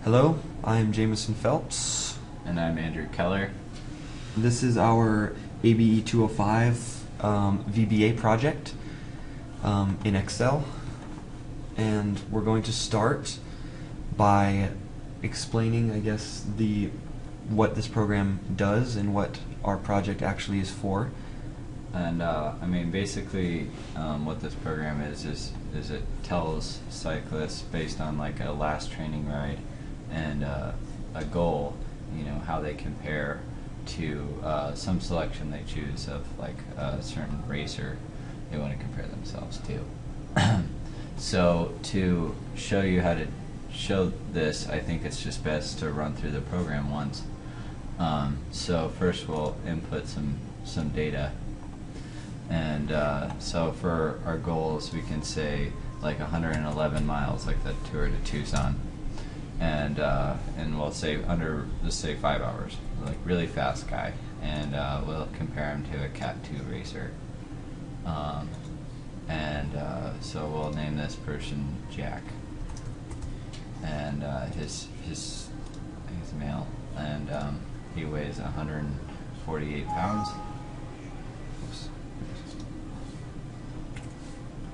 Hello, I'm Jamison Phelps. And I'm Andrew Keller. This is our ABE 205 VBA project in Excel, and we're going to start by explaining, I guess, what this program does and what our project actually is for. And basically, what this program is it tells cyclists based on like a last training ride and a goal, how they compare to some selection they choose of like a certain racer they want to compare themselves to. So to show you how to show this, I think it's just best to run through the program once. So first we'll input some data. And so for our goals, we can say like 111 miles, like the Tour de Tucson, and we'll say let's say 5 hours, like really fast guy, and we'll compare him to a Cat 2 racer, so we'll name this person Jack, and he's male, and he weighs 148 pounds.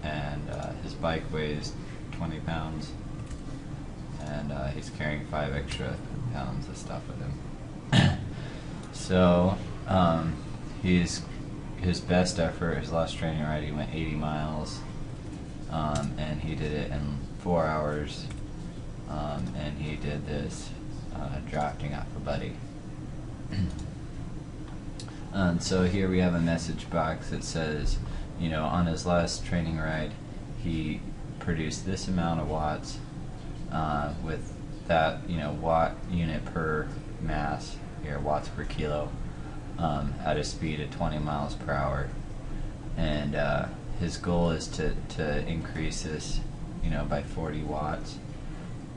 And his bike weighs 20 pounds, and he's carrying 5 extra pounds of stuff with him. So his best effort, his last training ride, he went 80 miles, and he did it in 4 hours, and he did this drafting off a buddy. And so here we have a message box that says, on his last training ride, he produced this amount of watts with that, watt unit per mass, here, watts per kilo, at a speed of 20 miles per hour. And his goal is to increase this, by 40 watts,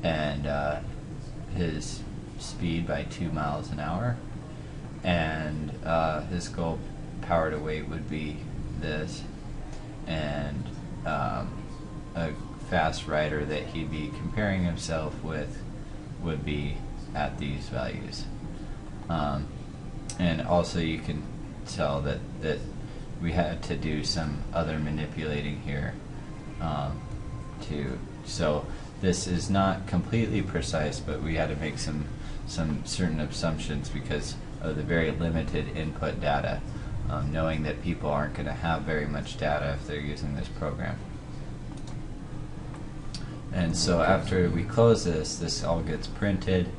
and his speed by 2 miles an hour. And his goal power to weight would be this, and a fast rider that he'd be comparing himself with would be at these values. And also you can tell that we had to do some other manipulating here so this is not completely precise, but we had to make some certain assumptions because of the very limited input data, knowing that people aren't going to have very much data if they're using this program. And so after we close this all gets printed.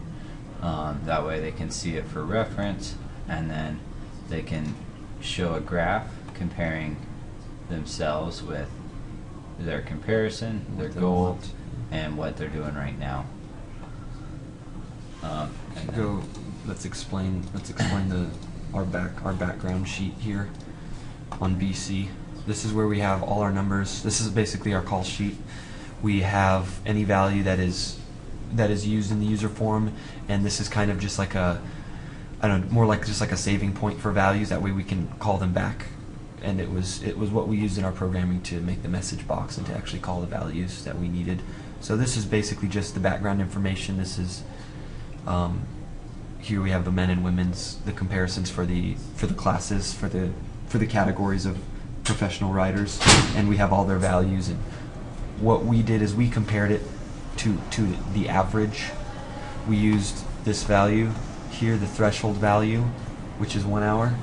That way they can see it for reference, and then they can show a graph comparing themselves with their comparison, their goal, and what they're doing right now. Let's explain our background sheet here on BC. This is where we have all our numbers. This is basically our call sheet. We have any value that is used in the user form, and this is kind of just like more like just like a saving point for values. That way we can call them back. And it was what we used in our programming to make the message box and to actually call the values that we needed. So this is basically just the background information. This is here we have the men and women's, the comparisons for the classes, for the categories of professional riders, and we have all their values. And what we did is we compared it to the average. We used this value here, the threshold value, which is 1 hour.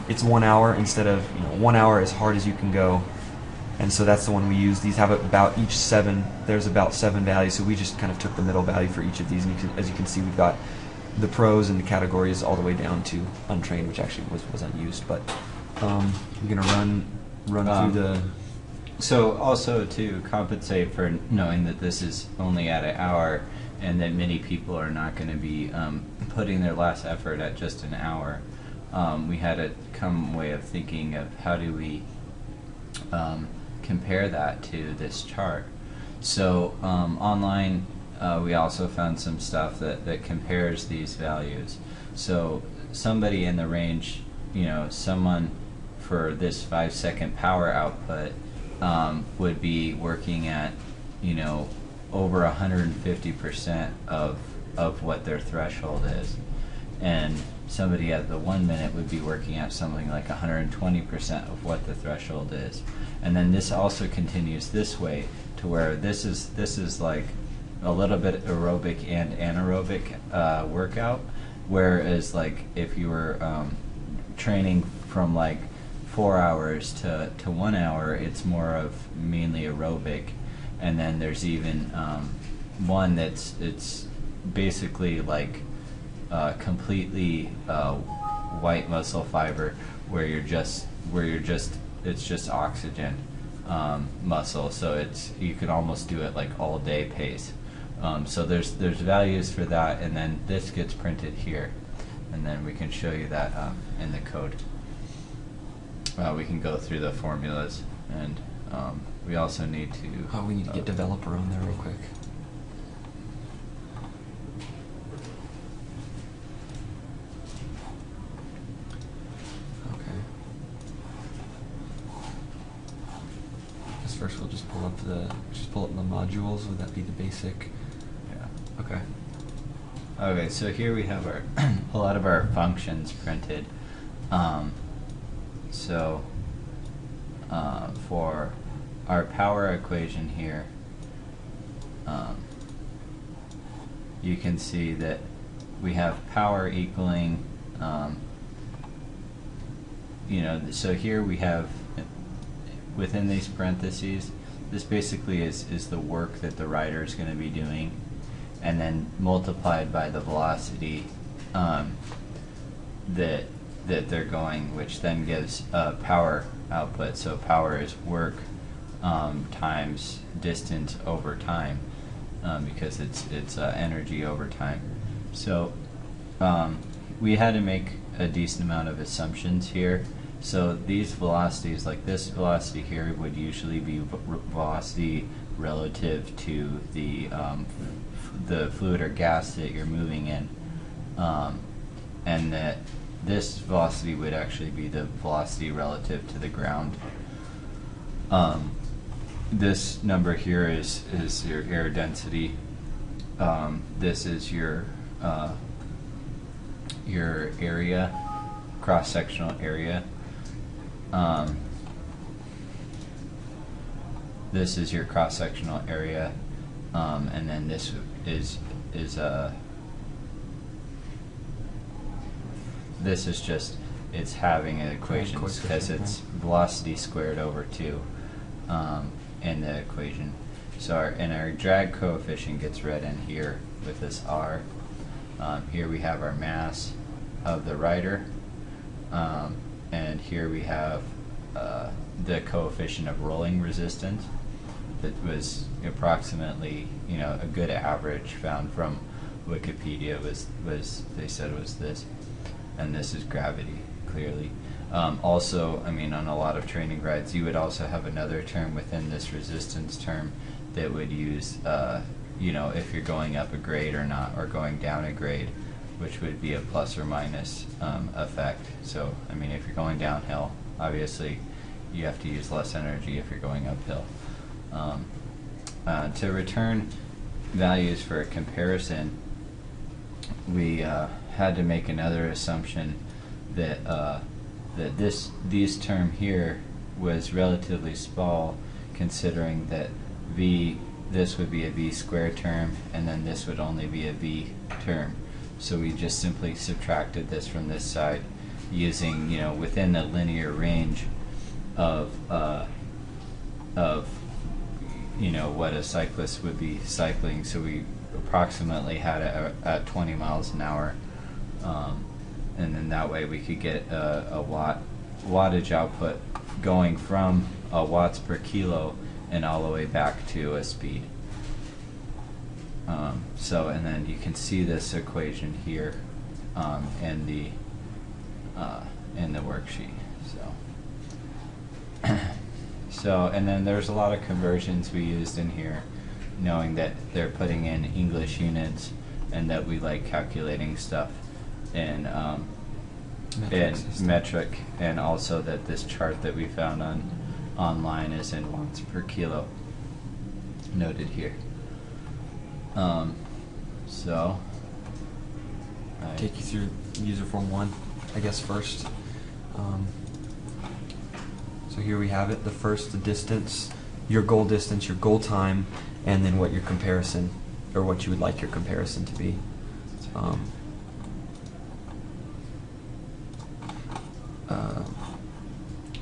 It's 1 hour instead of 1 hour as hard as you can go. And so that's the one we use. These have about each 7. There's about 7 values, so we just kind of took the middle value for each of these. And as you can see, we've got the pros and the categories all the way down to untrained, which actually was unused. But I'm gonna run through the. So also to compensate for knowing that this is only at an hour, and that many people are not going to be putting their last effort at just an hour, we had a way of thinking of how do we compare that to this chart. So online we also found some stuff that compares these values. So somebody in the range, someone for this 5-second power output would be working at over 150% of what their threshold is. And somebody at the 1 minute would be working at something like 120% of what the threshold is. And then this also continues this way to where this is like a little bit aerobic and anaerobic workout, whereas like if you were training from like 4 hours to 1 hour, it's more of mainly aerobic. And then there's even one it's basically like completely white muscle fiber, where it's just oxygen muscle. So you can almost do it like all day pace. So there's values for that, and then this gets printed here, and then we can show you that in the code. We can go through the formulas, and we also need to. Oh, we need to get developer on there real quick. Okay. First, we'll just pull up the modules. Would that be the basic? Yeah. Okay. Okay, so here we have our a lot of our functions printed. So for our power equation here, you can see that we have power equaling, so here we have, within these parentheses, this basically is the work that the rider is going to be doing, and then multiplied by the velocity that they're going, which then gives power output. So power is work times distance over time, because it's energy over time. So we had to make a decent amount of assumptions here. So these velocities, like this velocity here, would usually be velocity relative to the fluid or gas that you're moving in, and that this velocity would actually be the velocity relative to the ground. This number here is your air density. This is your area, cross-sectional area. This is your cross-sectional area, and then this is just, it's having an equation because it's velocity squared over 2 in the equation. So our drag coefficient gets read in here with this R. Here we have our mass of the rider, and here we have the coefficient of rolling resistance that was approximately, a good average found from Wikipedia was they said was this, and this is gravity, clearly. Also, on a lot of training rides, you would also have another term within this resistance term that would use, if you're going up a grade or not, or going down a grade, which would be a plus or minus effect. So, if you're going downhill, obviously you have to use less energy if you're going uphill. To return values for a comparison, we had to make another assumption that this term here was relatively small, considering that this would be a v squared term, and then this would only be a v term. So we just simply subtracted this from this side, using within the linear range of what a cyclist would be cycling. So we approximately had it at 20 miles an hour, and then that way we could get a wattage output going from watts per kilo and all the way back to a speed. And then you can see this equation here in the worksheet. And then there's a lot of conversions we used in here, knowing that they're putting in English units, and that we like calculating stuff in metric, and also that this chart that we found online is in watts per kilo, noted here. So Take you through user form 1, I guess, first. So here we have it. The first, the distance, your goal distance, your goal time, and then what your comparison, or what you would like your comparison to be.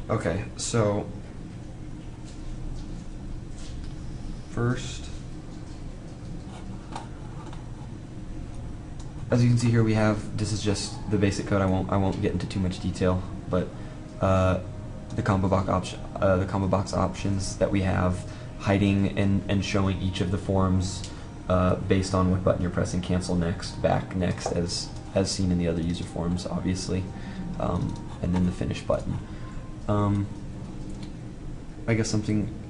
Okay, so first, as you can see here, we have, this is just the basic code. I won't get into too much detail, but the combo box options that we have, hiding and showing each of the forms based on what button you're pressing, cancel next, back next, as seen in the other user forms, obviously, and then the finish button. I guess a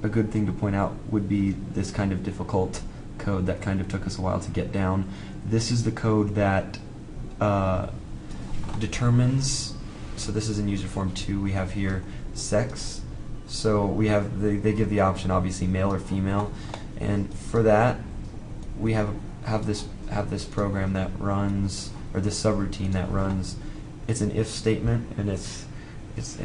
good thing to point out would be this kind of difficult code that kind of took us a while to get down. This is the code that determines, so this is in user form 2, we have here sex. So we have, they give the option obviously male or female, and for that we have this program that runs, or this subroutine that runs. It's an if statement, and it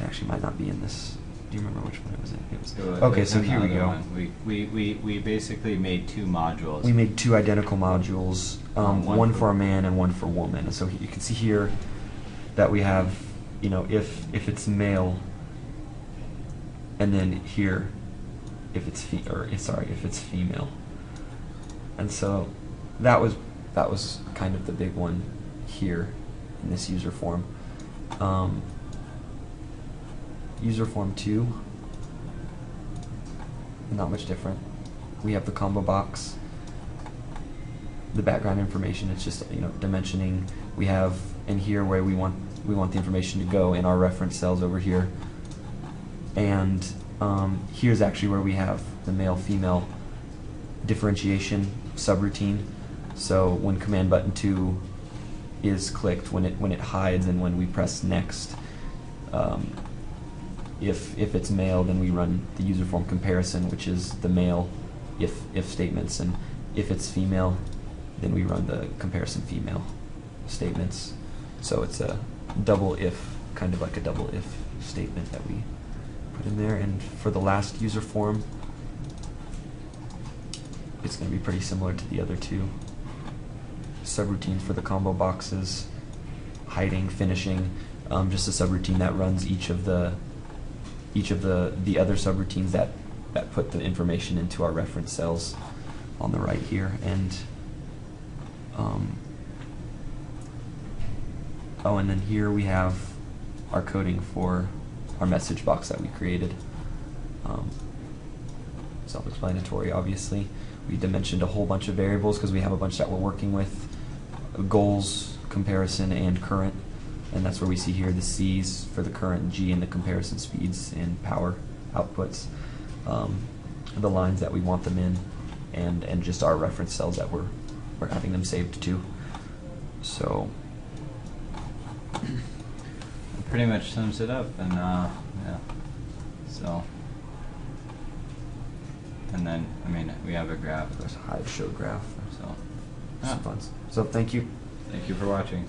actually might not be in this. Do you remember which one it was in? It was, okay, so here we go. We basically made 2 modules. We made 2 identical modules, one for a man and one for woman. And so you can see here that we have, if it's male, and then here if it's if it's female. And so that was kind of the big one here in this user form. User form 2, not much different. We have the combo box, the background information. It's just dimensioning. We have in here where we want the information to go in our reference cells over here, and here's actually where we have the male-female differentiation subroutine. So when command button 2 is clicked, when it hides, and when we press next, if it's male, then we run the user form comparison, which is the male if statements, and if it's female, then we run the comparison female statements. So it's a double if, kind of like a double if statement that we put in there. And for the last user form, it's going to be pretty similar to the other 2 subroutines for the combo boxes, hiding, finishing, just a subroutine that runs each of the other subroutines that put the information into our reference cells on the right here. And and then here we have our coding for our message box that we created. Self-explanatory, obviously. We dimensioned a whole bunch of variables because we have a bunch that we're working with: goals, comparison, and current. And that's where we see here the C's for the current, G and the comparison speeds and power outputs, the lines that we want them in, and just our reference cells that we're having them saved to. So it pretty much sums it up, and yeah. So, and then we have a graph. There's a hide show graph. So, some fun. So thank you. Thank you for watching.